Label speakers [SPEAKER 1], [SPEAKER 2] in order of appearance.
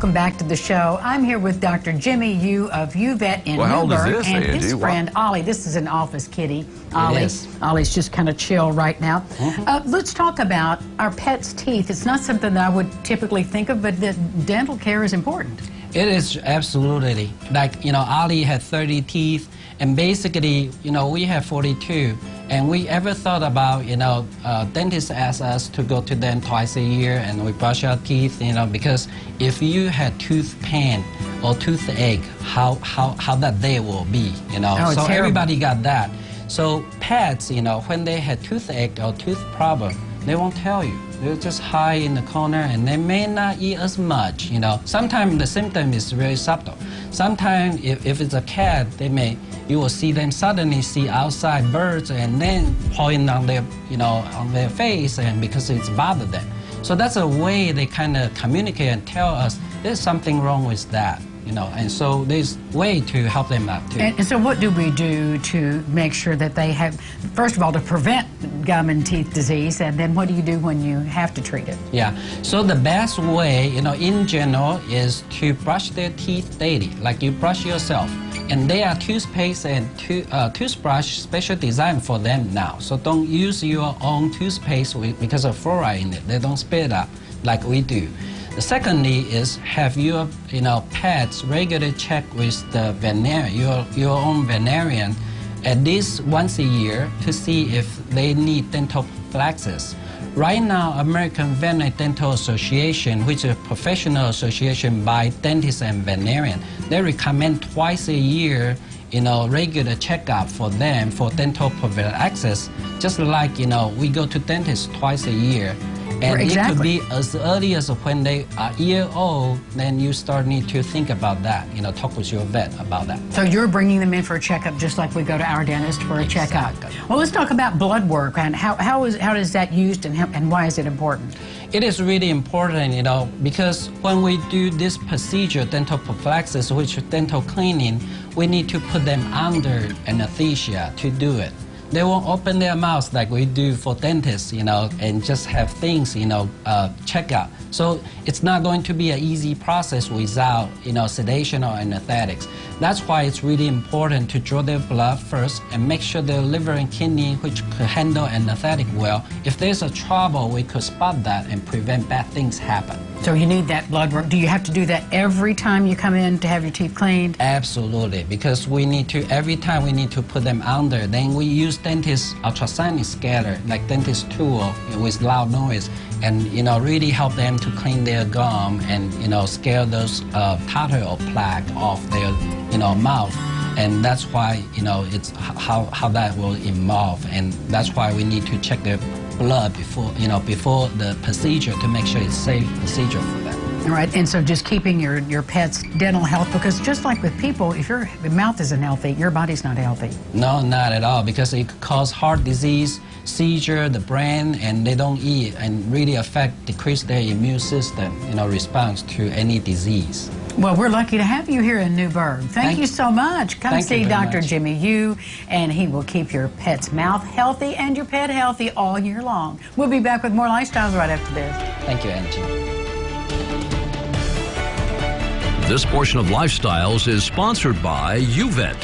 [SPEAKER 1] welcome back to the show. I'm here with Dr. Jimmy Yu of UVet in Newburgh and his friend Ollie. This is an office kitty. Ollie's just kind of chill right now. Let's talk about our pets' teeth. It's not something that I would typically think of, but the dental care is important.
[SPEAKER 2] It is absolutely. Like, Ollie had 30 teeth, and basically, we have 42. And we ever thought about, dentists ask us to go to them twice a year and we brush our teeth, because if you had tooth pain or toothache, how that day will be, so
[SPEAKER 1] terrible.
[SPEAKER 2] Everybody got that. So pets, when they had toothache or tooth problem, they won't tell you. They'll just hide in the corner and they may not eat as much, Sometimes the symptom is very subtle. Sometimes if it's a cat, you will see them suddenly see outside birds and then point on their, on their face, and because it's bothered them. So that's a way they kind of communicate and tell us there's something wrong with that. And so there's a way to help them out too.
[SPEAKER 1] And so what do we do to make sure that they have, first of all, to prevent gum and teeth disease, and then what do you do when you have to treat it?
[SPEAKER 2] Yeah, so the best way, in general, is to brush their teeth daily, like you brush yourself. And they are toothpaste and toothbrush special designed for them now. So don't use your own toothpaste because of fluoride in it. They don't spit it up like we do. Secondly is have your pets regularly check with the veterinarian, your own veterinarian, at least once a year to see if they need dental prophylaxis. Right now, American Veterinary Dental Association, which is a professional association by dentists and veterinarians, they recommend twice a year, regular checkup for them for dental prophylaxis, just like, we go to dentists twice a year. And
[SPEAKER 1] exactly.
[SPEAKER 2] It could be as early as when they are a year old, then you need to think about that, talk with your vet about that.
[SPEAKER 1] So you're bringing them in for a checkup just like we go to our dentist for a checkup. Well, let's talk about blood work and how is that used and why is it important?
[SPEAKER 2] It is really important, because when we do this procedure, dental prophylaxis, which is dental cleaning, we need to put them under anesthesia to do it. They won't open their mouths like we do for dentists, and just have things, check out. So it's not going to be an easy process without, sedation or anesthetics. That's why it's really important to draw their blood first and make sure their liver and kidney, which could handle anesthetic well. If there's a trouble, we could spot that and prevent bad things happen.
[SPEAKER 1] So you need that blood work. Do you have to do that every time you come in to have your teeth cleaned?
[SPEAKER 2] Absolutely, because every time we need to put them under. Then we use dentist ultrasonic scatter, like dentist tool with loud noise, and really help them to clean their gum and scare those tartar or plaque off their mouth. And that's why it's how that will evolve, and that's why we need to check their blood before the procedure to make sure it's safe procedure for them.
[SPEAKER 1] All right, and so just keeping your pet's dental health, because just like with people, if your mouth isn't healthy, your body's not healthy.
[SPEAKER 2] No, not at all, because it could cause heart disease, seizure, the brain, and they don't eat, and really decrease their immune system, response to any disease.
[SPEAKER 1] Well, we're lucky to have you here in Newburgh. Thank you so much. Come see Dr. Jimmy Yu, and he will keep your pet's mouth healthy and your pet healthy all year long. We'll be back with more Lifestyles right after this.
[SPEAKER 2] Thank you, Angie.
[SPEAKER 3] This portion of Lifestyles is sponsored by UVet.